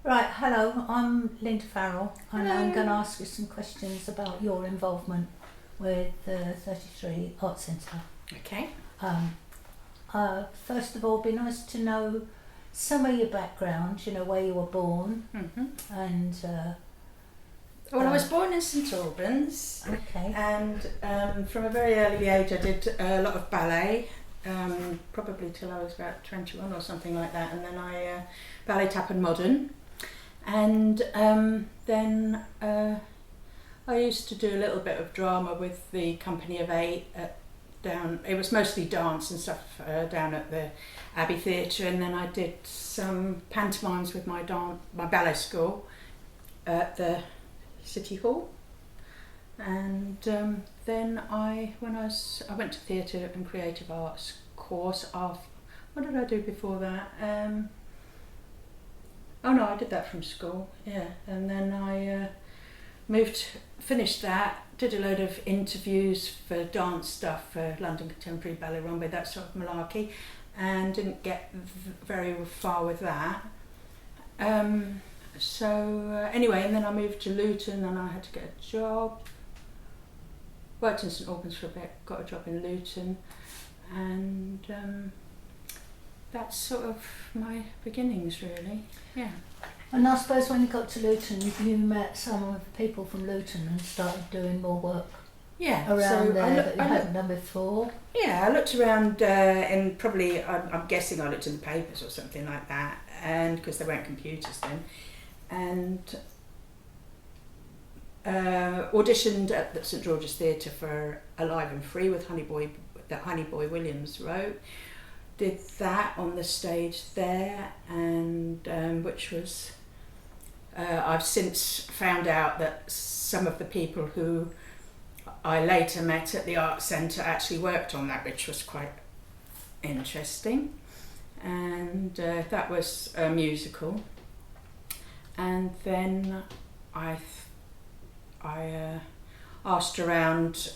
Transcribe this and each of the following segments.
Right, hello, I'm Linda Farrell and I'm Hello. going to ask you some questions about your involvement with the 33 Arts Centre. Okay. First of all, it'd be nice to know some of your background, where you were born and... Well, I was born in St Albans, okay, and from a very early age I did a lot of ballet, probably till I was about 21 or something like that, and then I ballet, tap and modern. And then I used to do a little bit of drama with the Company of Eight it was mostly dance and stuff down at the Abbey Theatre, and then I did some pantomimes with my ballet school at the City Hall. And then I went to theatre and creative arts course after. What did I do before that? Oh no, I did that from school, yeah. And then I finished that, did a load of interviews for dance stuff, for London Contemporary Ballet Runway, that sort of malarkey, and didn't get very far with that. Anyway, and then I moved to Luton and I had to get a job. Worked in St Albans for a bit, got a job in Luton, and that's sort of my beginnings, really. Yeah. And I suppose when you got to Luton, you met some of the people from Luton and started doing more work around there that you hadn't done before. Yeah, I looked around and probably, I'm guessing I looked in the papers or something like that, and because there weren't computers then, and auditioned at the St George's Theatre for Alive and Free with that Honey Boy Williams wrote. Did that on the stage there, and which was, I've since found out that some of the people who I later met at the Arts Centre actually worked on that, which was quite interesting. And that was a musical. And then I asked around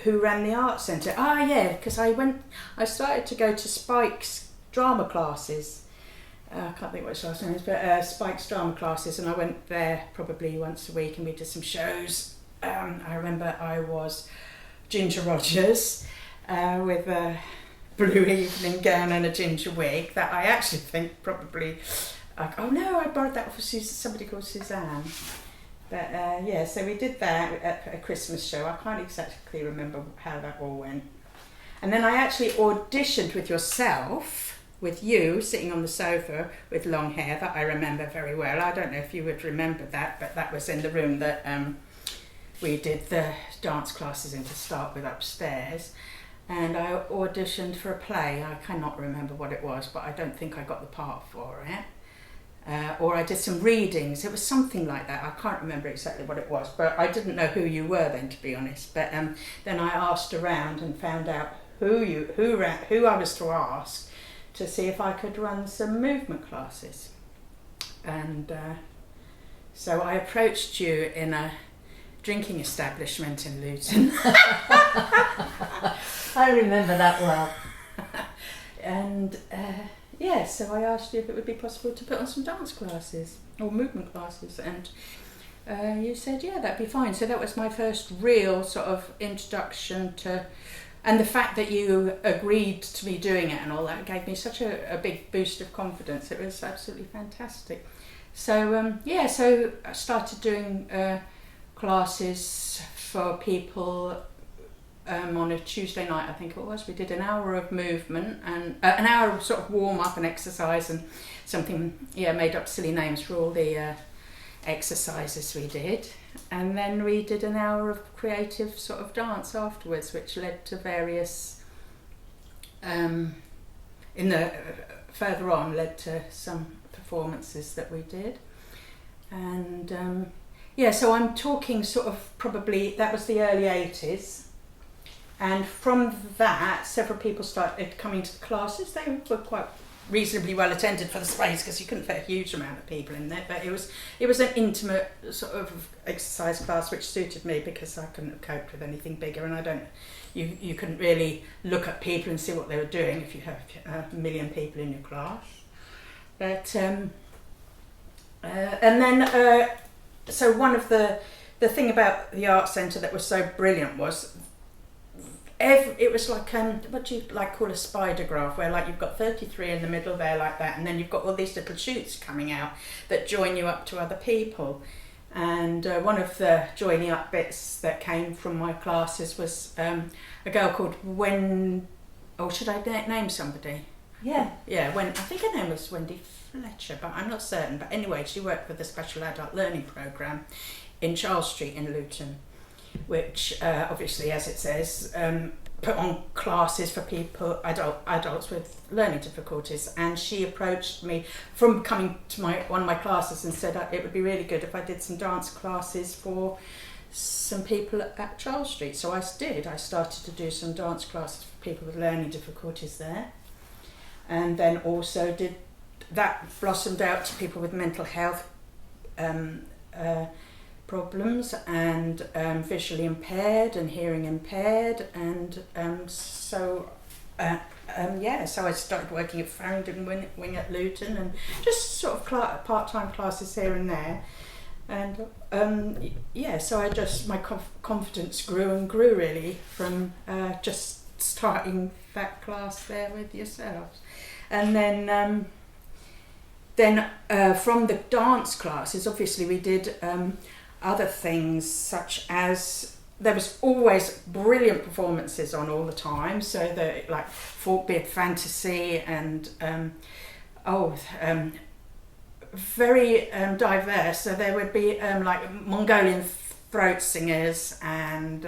who ran the Arts Centre. Because I started to go to Spike's drama classes. I can't think what his last name is, but Spike's drama classes, and I went there probably once a week and we did some shows. I remember I was Ginger Rogers with a blue evening gown and a ginger wig that I actually think probably, I borrowed that off of somebody called Suzanne. But so we did that at a Christmas show. I can't exactly remember how that all went. And then I actually auditioned with you sitting on the sofa with long hair, that I remember very well. I don't know if you would remember that, but that was in the room that we did the dance classes in to start with upstairs. And I auditioned for a play. I cannot remember what it was, but I don't think I got the part for it. Or I did some readings. It was something like that. I can't remember exactly what it was, but I didn't know who you were then, to be honest. But then I asked around and found out who I was to ask to see if I could run some movement classes. And so I approached you in a drinking establishment in Luton. I remember that well. And so I asked you if it would be possible to put on some dance classes or movement classes, and you said that'd be fine. So that was my first real sort of introduction to, and the fact that you agreed to me doing it and all that gave me such a big boost of confidence. It was absolutely fantastic. So so I started doing classes for people on a Tuesday night, I think it was. We did an hour of movement and an hour of sort of warm up and exercise and something, made up silly names for all the exercises we did. And then we did an hour of creative sort of dance afterwards, which led to various, further on led to some performances that we did. And so I'm talking sort of probably, that was the early 80s. And from that, several people started coming to the classes. They were quite reasonably well attended for the space because you couldn't fit a huge amount of people in there. But it was an intimate sort of exercise class which suited me because I couldn't have coped with anything bigger. And you couldn't really look at people and see what they were doing if you have a million people in your class. But And then, so one of the thing about the art centre that was so brilliant was it was like what do you call a spider graph, where like you've got 33 in the middle there like that, and then you've got all these little shoots coming out that join you up to other people. And one of the joining up bits that came from my classes was a girl called should I name somebody? Yeah. Yeah, I think her name was Wendy Fletcher, but I'm not certain. But anyway, she worked for the Special Adult Learning Programme in Charles Street in Luton, which obviously, as it says, put on classes for adults with learning difficulties. And she approached me from coming to one of my classes and said it would be really good if I did some dance classes for some people at Charles Street. So I did. I started to do some dance classes for people with learning difficulties there, and then also did that blossomed out to people with mental health problems and visually impaired and hearing impaired, and so I started working at Farringdon Wing at Luton, and just sort of part-time classes here and there, and so my confidence grew and grew really from just starting that class there with yourselves. And then from the dance classes, obviously we did other things, such as there was always brilliant performances on all the time, so that like folk-beat fantasy and very diverse. So there would be like Mongolian throat singers and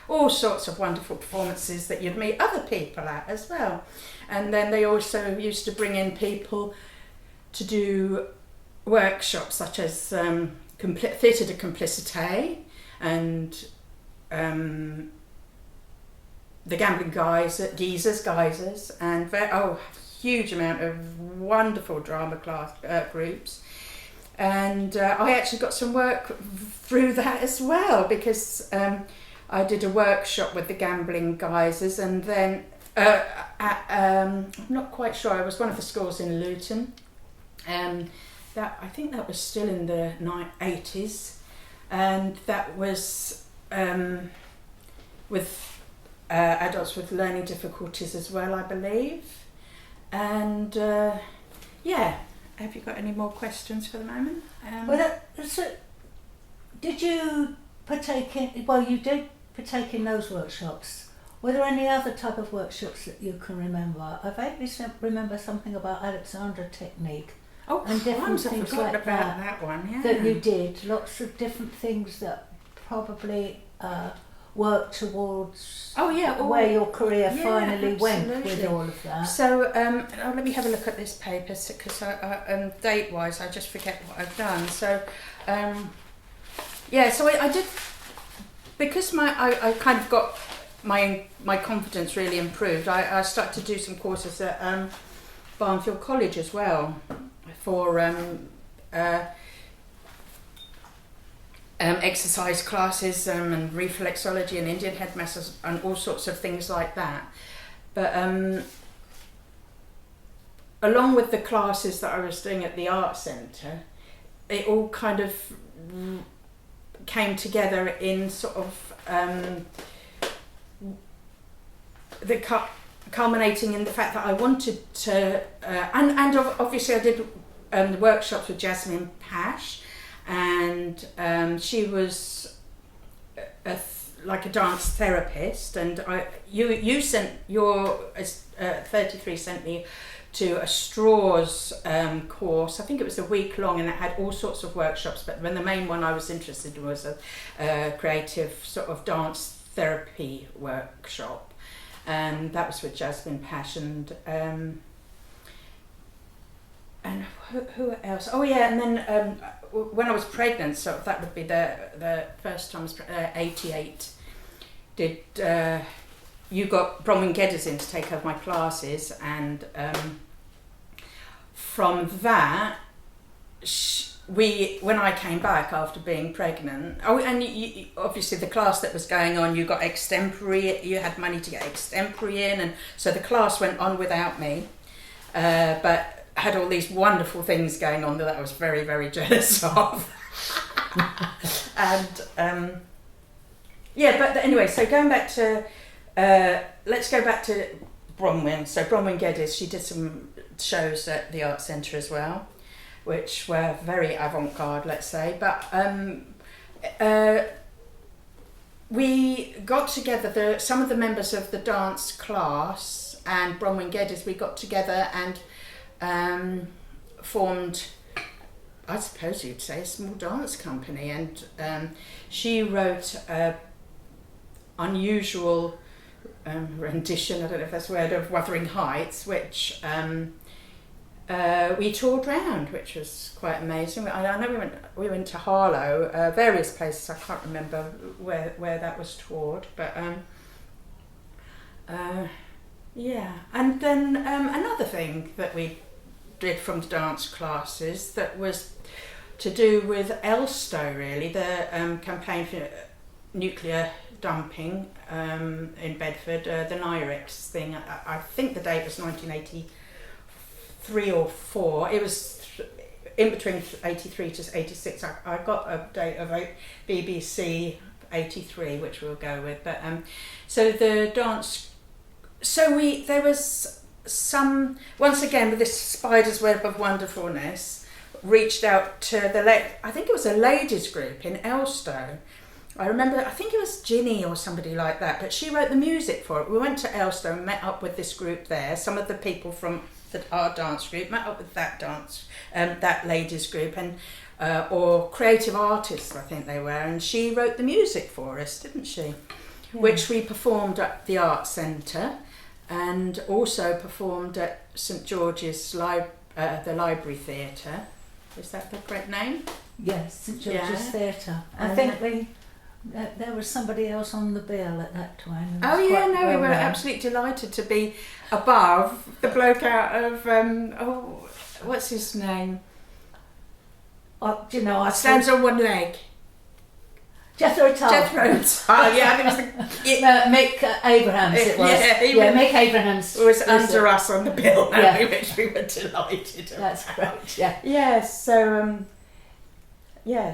all sorts of wonderful performances that you'd meet other people at as well. And then they also used to bring in people to do workshops such as Theatre de Complicité and the Gambling Geysers, and huge amount of wonderful drama class groups. And I actually got some work through that as well, because I did a workshop with the Gambling Geysers, and then I'm not quite sure, I was one of the schools in Luton. I think that was still in the 80s, and that was with adults with learning difficulties as well, I believe. And have you got any more questions for the moment? Did you partake in? Well, you did partake in those workshops. Were there any other type of workshops that you can remember? I vaguely remember something about Alexandra technique. And different things like that one, yeah. That you did. Lots of different things that probably worked towards where your career finally went with all of that. So let me have a look at this paper, because date-wise I just forget what I've done. So so I did, because I kind of got my confidence really improved. I started to do some courses at Barnfield College as well, for exercise classes and reflexology and Indian head massages and all sorts of things like that. But along with the classes that I was doing at the art centre, it all kind of came together in sort of culminating in the fact that I wanted to, and obviously I did the workshops with Jasmine Pash, and she was like a dance therapist, and you sent your 33 sent me to a Straws course. I think it was a week long, and it had all sorts of workshops, but when the main one I was interested in was a creative sort of dance therapy workshop, and that was with Jasmine Pash and who else? Oh yeah, and then when I was pregnant, so that would be the first time I was 88. Did you got Bronwyn Geddes in to take over my classes, and from that, when I came back after being pregnant, and obviously the class that was going on, you got extempore, you had money to get extempore in, and so the class went on without me, but had all these wonderful things going on that I was very, very jealous of. And but anyway, so going back to let's go back to Bronwyn. So Bronwyn Geddes, she did some shows at the Art Centre as well, which were very avant-garde, let's say. But we got together, some of the members of the dance class and Bronwyn Geddes, we got together and formed, I suppose you'd say, a small dance company. And she wrote a unusual rendition, I don't know if that's the word, of Wuthering Heights, which we toured round, which was quite amazing. I know we went to Harlow, various places. I can't remember where that was toured, but And then another thing that we did from the dance classes that was to do with Elstow, really, the campaign for nuclear dumping in Bedford, the NIREX thing. I think the date was 1983 or 4. It was in between 83 to 86. I got a date of BBC 83, which we'll go with. But so the dance. So there was some, once again with this spider's web of wonderfulness, reached out to I think it was a ladies group in Elstow. I remember, I think it was Ginny or somebody like that, but she wrote the music for it. We went to Elstow and met up with this group there. Some of the people from our dance group met up with that ladies group, and or creative artists, I think they were, and she wrote the music for us, didn't she? Yeah. Which we performed at the Art Centre, and also performed at St George's the Library Theatre. Is that the correct name? Yes, St George's Theatre. I think there was somebody else on the bill at that time. We were absolutely delighted to be above the bloke out of what's his name? Do you know, I stands on one leg. Jethro Tull. I think it was Mick Abrahams. It was. Mick Abrahams was under us on the bill, which we were delighted. That's correct. Yeah. Yes. So.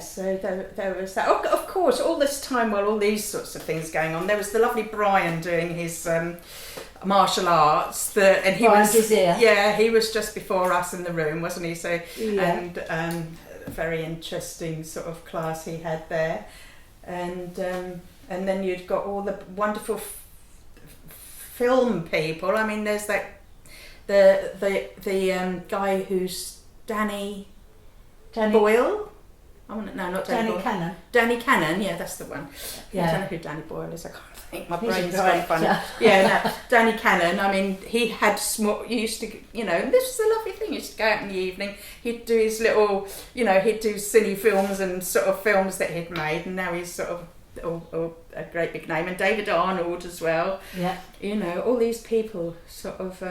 So there was that. Of course, all this time while all these sorts of things going on, there was the lovely Brian doing his martial arts. And he Brian Desir. Yeah, he was just before us in the room, wasn't he? So yeah. And very interesting sort of class he had there, and then you'd got all the wonderful film people. I mean, there's that the guy who's Danny Boyle. Not Danny Cannon. Danny Cannon, yeah, that's the one. Yeah. I don't know who Danny Boyle is. I can't think. My brain's gone funny. Danny Cannon. I mean, he had small. You used to, and this was the lovely thing. He used to go out in the evening. He'd do his little, he'd do silly films and sort of films that he'd made, and now he's sort of a great big name. And David Arnold as well. Yeah. All these people sort of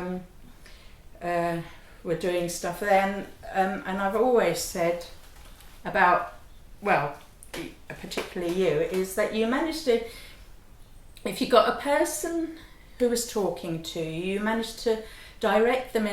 were doing stuff there, and I've always said about, particularly you, is that you managed to, if you got a person who was talking to you, you managed to direct them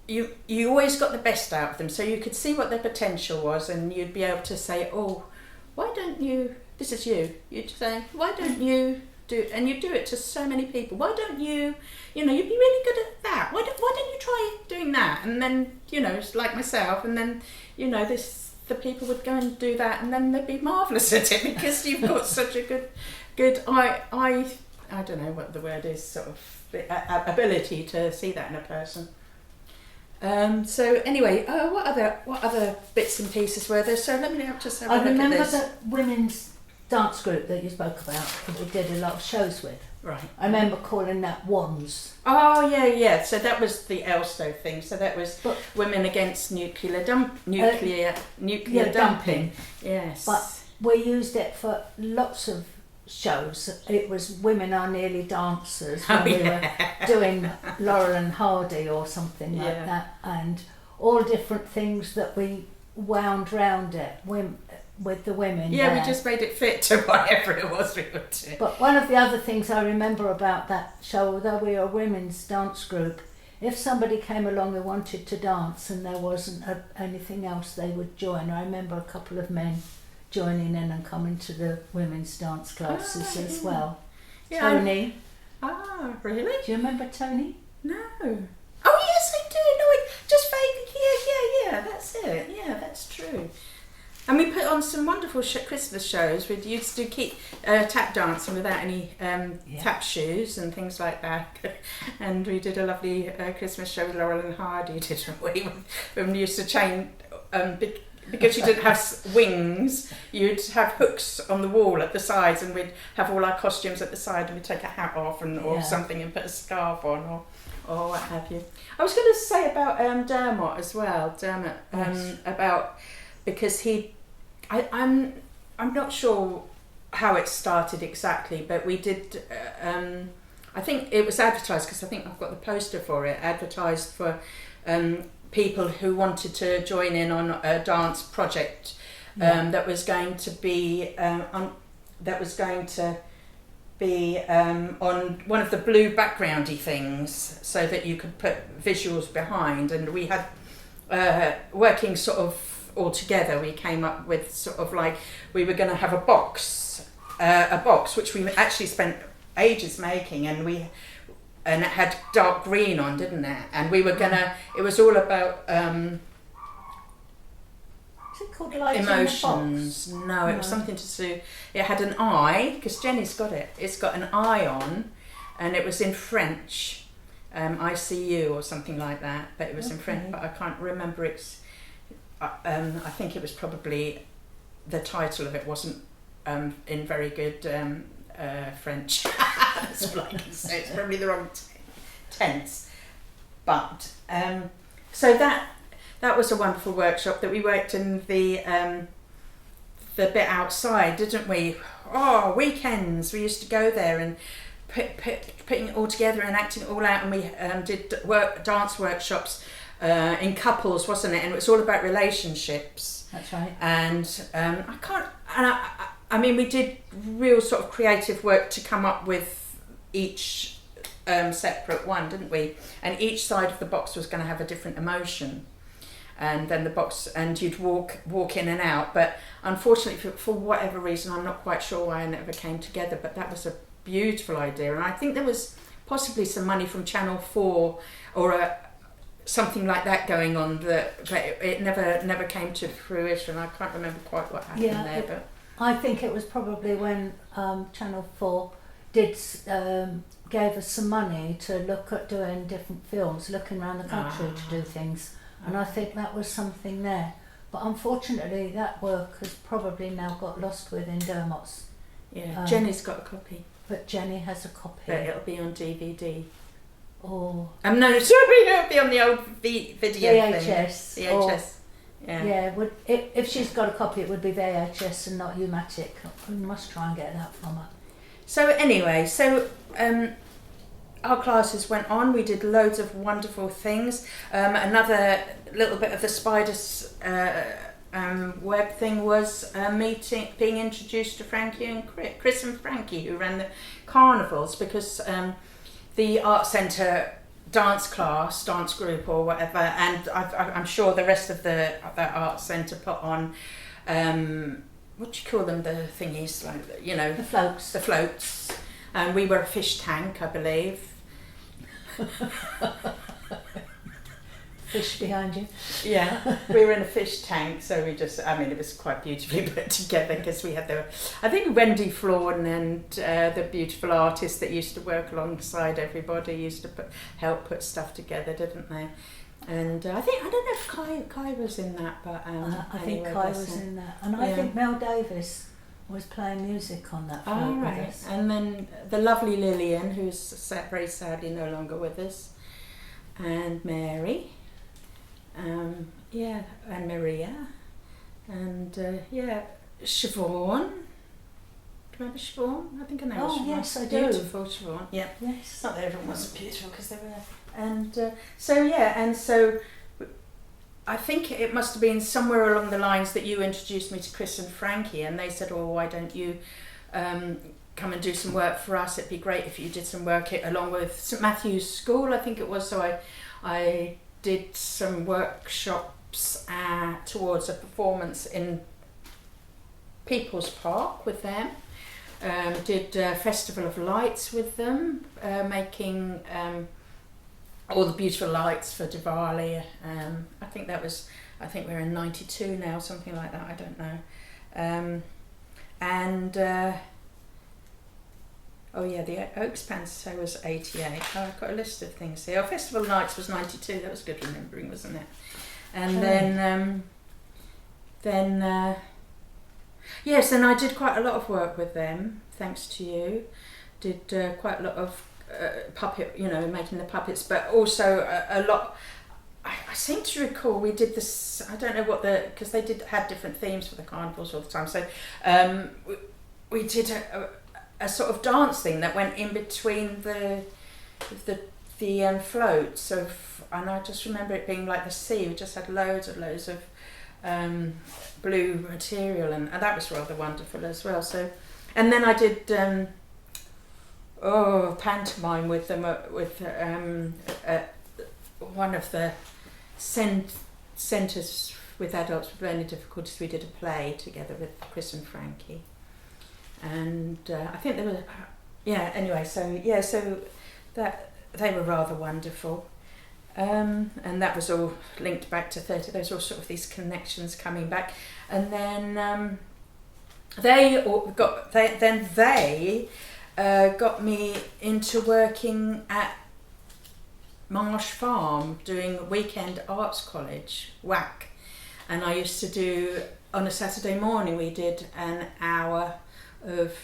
you always got the best out of them, so you could see what their potential was, and you'd be able to say, why don't you, this is you'd say, why don't you do, and you do it to so many people, why don't you, you'd be really good at that, why don't you try doing that? And then, it's like myself, and then, the people would go and do that, and then they'd be marvellous at it, because you've got such a good I don't know what the word is, sort of ability to see that in a person. So anyway, what other bits and pieces were there? So let me just have a look at this. I remember the women's dance group that you spoke about, that we did a lot of shows with. Right. I remember calling that Wands. Oh yeah. So that was the Elstow thing. So that was women against nuclear dumping. Yes. But we used it for lots of shows. It was Women Are Nearly Dancers when we were doing Laurel and Hardy or something like that, and all different things that we wound round it with the women. Yeah, there. We just made it fit to whatever it was we would do. But one of the other things I remember about that show, although we were a women's dance group, if somebody came along who wanted to dance and there wasn't anything else, they would join. I remember a couple of men joining in and coming to the women's dance classes as well. Yeah, Tony. Really? Do you remember Tony? No. Oh yes, I do. No, I just vaguely. Yeah. That's it. Yeah, that's true. And we put on some wonderful Christmas shows. We used to keep tap dancing without any tap shoes and things like that. And we did a lovely Christmas show with Laurel and Hardy, didn't we? When we used to chain, because you didn't have wings, you'd have hooks on the wall at the sides, and we'd have all our costumes at the side, and we'd take a hat off or something and put a scarf on or what have you. I was going to say about Dermot as well. Dermot, about, because I'm not sure how it started exactly, but we did. I think it was advertised, because I think I've got the poster for it. Advertised for people who wanted to join in on a dance project that was going to be on one of the blue backgroundy things, so that you could put visuals behind. And we had working sort of all together, we came up with sort of like, we were going to have a box which we actually spent ages making, and it had dark green on, didn't it? And we were gonna, it was all about Is it called Light emotions. In the Box? No, it was something to do, it had an eye, because Jenny's got it, it's got an eye on, and it was in French, I see you or something like that, but it was in French, but I can't remember I think it was probably, the title of it wasn't in very good French. That's all I can say. It's probably the wrong tense. But so that was a wonderful workshop that we worked in the bit outside, didn't we? Oh, weekends we used to go there and putting it all together and acting it all out, and we did dance workshops. In couples, wasn't it? And it was all about relationships. That's right. And I mean, we did real sort of creative work to come up with each separate one, didn't we? And each side of the box was going to have a different emotion. And then the box, and you'd walk in and out. But unfortunately, for whatever reason, I'm not quite sure why it never came together. But that was a beautiful idea, and I think there was possibly some money from Channel 4 or something like that going on, but it never came to fruition. I can't remember quite what happened there. But I think it was probably when Channel 4 did gave us some money to look at doing different films, looking around the country to do things, and I think that was something there. But unfortunately, that work has probably now got lost within Dermot's. Yeah, Jenny's got a copy. But Jenny has a copy. But it'll be on DVD. Or no, sorry, it'll be on the old video VHS. Thing. VHS. Yeah. If she's got a copy, it would be VHS and not U-matic. We must try and get that from her. So anyway, our classes went on. We did loads of wonderful things. Another little bit of the Spiders web thing was being introduced to Frankie and Chris and Frankie, who ran the carnivals, because the art centre dance group or whatever, and I'm sure the rest of the art centre put on what do you call them, the thingies, like, you know, the floats, and we were a fish tank, I believe. Fish behind you. Yeah, we were in a fish tank, so we just, I mean, it was quite beautifully put together, because we had I think Wendy Flawn and the beautiful artists that used to work alongside everybody used to help put stuff together, didn't they? And I don't know if Kai was in that, but I think Kai was in that, and I think Mel Davis was playing music on that float with us. And then the lovely Lillian, who's very sadly no longer with us, and Mary. And Maria, and Siobhan. Do you remember Siobhan? I think I know. Oh, Siobhan. yes, I do. Beautiful Siobhan. Yeah. Yes. Not that everyone was beautiful, because they were. And so I think it must have been somewhere along the lines that you introduced me to Chris and Frankie, and they said, "Oh, why don't you come and do some work for us? It'd be great if you did some work along with St Matthew's School," I think it was. So I did some workshops towards a performance in People's Park with them. Did Festival of Lights with them, making all the beautiful lights for Diwali. I think we're in 92 now, something like that, I don't know. The Oaks Panto was 88. Oh, I've got a list of things here. Festival of Lights was 92, that was good remembering, wasn't it? And then I did quite a lot of work with them, thanks to you. Did quite a lot of puppet, making the puppets, but also a lot. I seem to recall we did this. I don't know because they had different themes for the carnivals all the time. So we did a sort of dance thing that went in between the floats and I just remember it being like the sea. We just had loads of blue material, and that was rather wonderful as well. So, and then I did pantomime with them with one of the centres with adults with learning difficulties. We did a play together with Chris and Frankie, and I think there were so that they were rather wonderful. And that was all linked back to 30. There was all sort of these connections coming back, and then they got me into working at Marsh Farm doing weekend arts college, WAC, and I used to do on a Saturday morning. We did an hour of.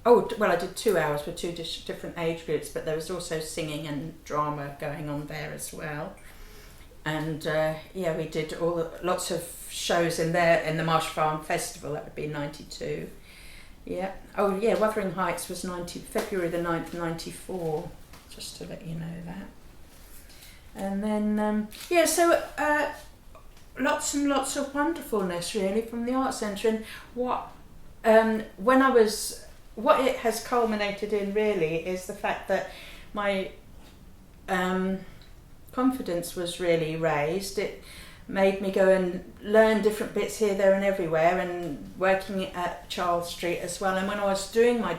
I did 2 hours with two different age groups, but there was also singing and drama going on there as well. And we did lots of shows in the Marsh Farm Festival. That would be 92. Yeah. Oh yeah, Wuthering Heights was February the 9th, 94. Just to let you know that. And then lots and lots of wonderfulness really from the Arts Centre. And what it has culminated in really is the fact that my confidence was really raised. It made me go and learn different bits here, there and everywhere, and working at Charles Street as well. And when I was doing my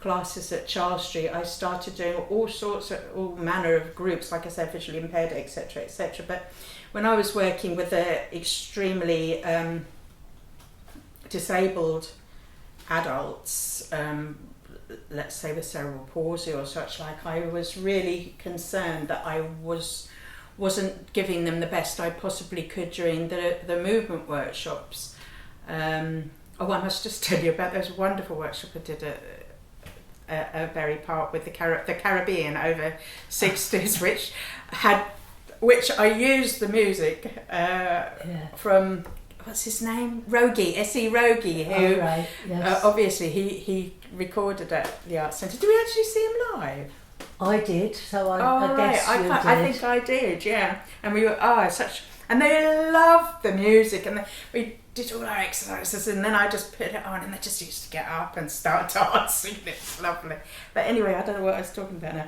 classes at Charles Street, I started doing all manner of groups, like I said, visually impaired, etc., etc. But when I was working with the extremely disabled adults, let's say with cerebral palsy or such like, I was really concerned that I wasn't giving them the best I possibly could during the movement workshops. I must just tell you about those wonderful workshops I did at Berry Park with the Caribbean over 60s, which I used the music from. What's his name? Rogie, S.E. Rogie, who obviously he recorded at the Arts Centre. Did we actually see him live? I did, so I guess you did. I think I did, yeah. And we were and they loved the music, and we did all our exercises, and then I just put it on, and they just used to get up and start dancing. It's lovely. But anyway, I don't know what I was talking about now.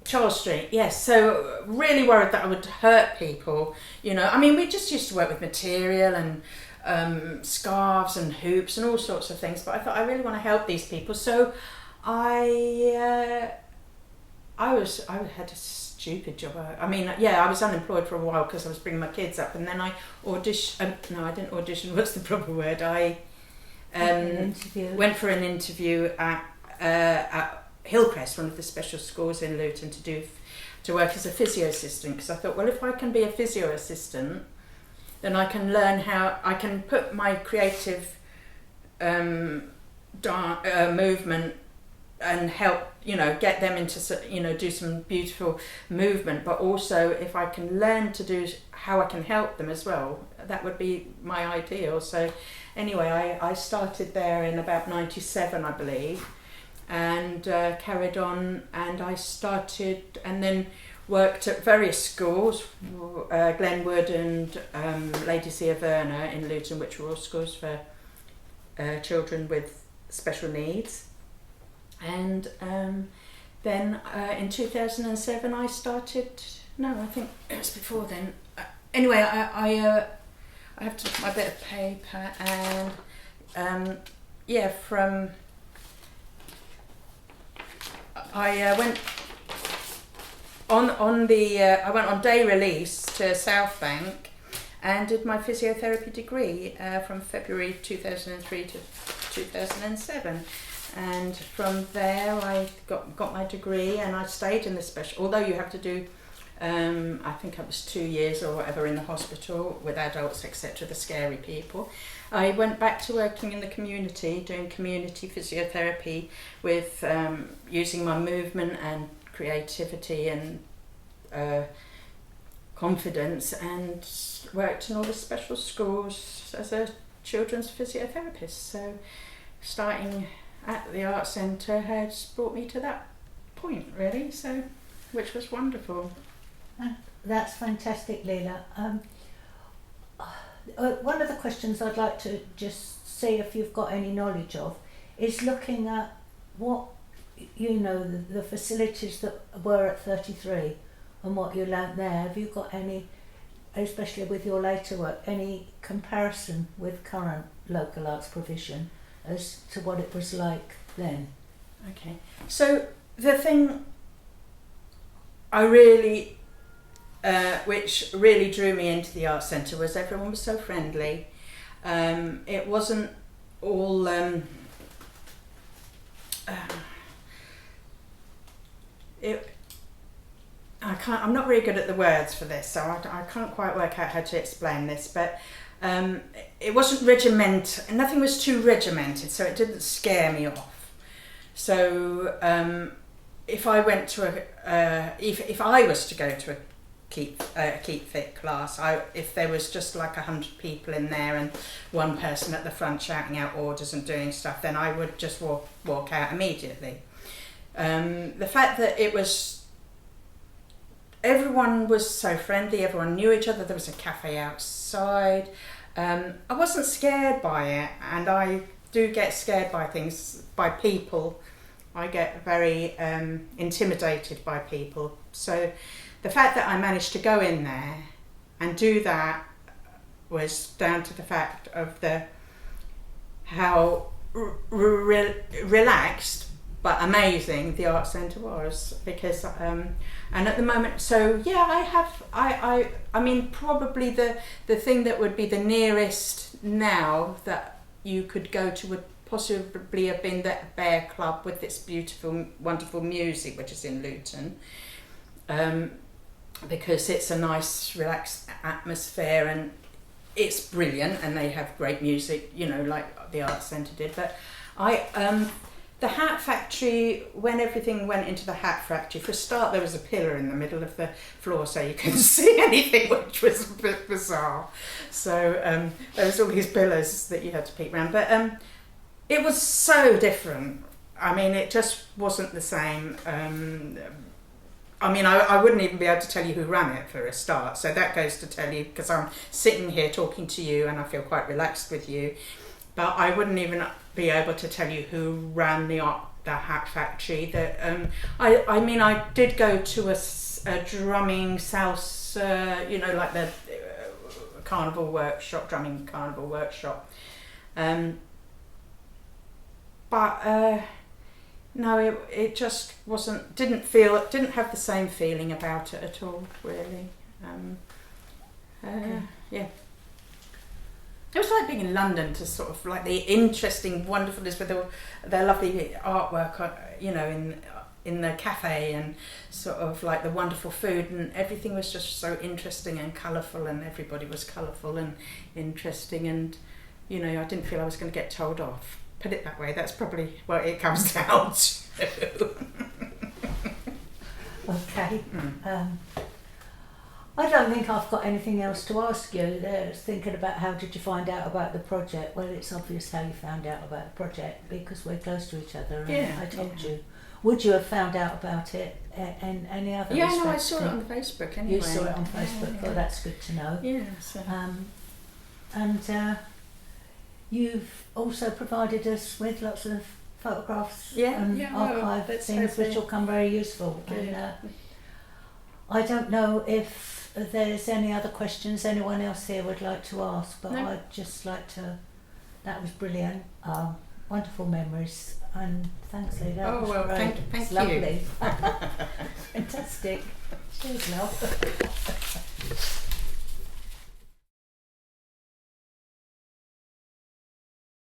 Charles Street, yes. So really worried that I would hurt people. I mean, we just used to work with material and scarves and hoops and all sorts of things. But I thought I really want to help these people. So I had a stupid job. I was unemployed for a while because I was bringing my kids up, and then I auditioned. No, I didn't audition. What's the proper word? I went for an interview at Hillcrest, one of the special schools in Luton, to work as a physio assistant, because I thought, well, if I can be a physio assistant, then I can learn how I can put my creative movement and help get them into do some beautiful movement, but also if I can learn to do how I can help them as well, that would be my ideal. So anyway, I started there in about 97, I believe, and carried on, and I started and then worked at various schools, Glenwood and Lady Sia Verner in Luton, which were all schools for children with special needs, and then in 2007 I started. No, I think it was before then. Anyway, I have to look at my bit of paper and from I went I went on day release to South Bank and did my physiotherapy degree from February 2003 to 2007. And from there I got my degree, and I stayed in the special, although you have to do I think it was 2 years or whatever in the hospital with adults, etc., the scary people. I went back to working in the community, doing community physiotherapy with using my movement and creativity and confidence, and worked in all the special schools as a children's physiotherapist. So starting at the art centre has brought me to that point, really, so which was wonderful. That's fantastic, Leila. One of the questions I'd like to just see if you've got any knowledge of is looking at what, you know, the facilities that were at 33 and what you learnt there. Have you got any, especially with your later work, any comparison with current local arts provision as to what it was like then? Okay, so the thing I really which really drew me into the art centre was everyone was so friendly. It wasn't all I'm not very good at the words for this, so I can't quite work out how to explain this, but it wasn't regimented, nothing was too regimented, so it didn't scare me off. So if I went to if I was to go to a keep fit class, if there was just like 100 people in there and one person at the front shouting out orders and doing stuff, then I would just walk out immediately. The fact that everyone was so friendly, everyone knew each other, there was a cafe outside. I wasn't scared by it, and I do get scared by things, by people. I get very intimidated by people. So the fact that I managed to go in there and do that was down to the fact of how relaxed but amazing the art centre was, because and at the moment, so yeah, I mean probably the thing that would be the nearest now that you could go to would possibly have been the Bear Club with its beautiful, wonderful music, which is in Luton, because it's a nice, relaxed atmosphere and it's brilliant, and they have great music, you know, like the art centre did. But the hat factory, when everything went into the hat factory, for a start there was a pillar in the middle of the floor so you couldn't see anything, which was a bit bizarre. So there was all these pillars that you had to peek around, but it was so different. I mean, it just wasn't the same. I mean, I wouldn't even be able to tell you who ran it for a start, so that goes to tell you, because I'm sitting here talking to you and I feel quite relaxed with you, but I wouldn't even be able to tell you who ran the hat factory. That I mean, I did go to a drumming salsa, you know, like the carnival workshop, drumming carnival workshop, but no, it just didn't have the same feeling about it at all, really. Yeah. It was like being in London, to sort of like the interesting wonderfulness with their lovely artwork, you know, in the cafe, and sort of like the wonderful food, and everything was just so interesting and colourful, and everybody was colourful and interesting, and, you know, I didn't feel I was going to get told off. Put it that way, that's probably what it comes down to. Okay. I don't think I've got anything else to ask you. There's thinking about how did you find out about the project. Well, it's obvious how you found out about the project, because we're close to each other, and yeah, I told you. Would you have found out about it in any other respect? Yeah, no, I saw it on Facebook anyway. You saw it on Facebook, well, that's good to know. Yeah. So. And you've also provided us with lots of photographs Yeah, and yeah, well, archive let's things hope which they- will come very useful. Good. And I don't know if there's any other questions anyone else here would like to ask, but No. I'd just like to. That was brilliant. Wonderful memories, and thanks, Leila. That Oh, was well, great. thank It's you. lovely. Fantastic. Cheers, love.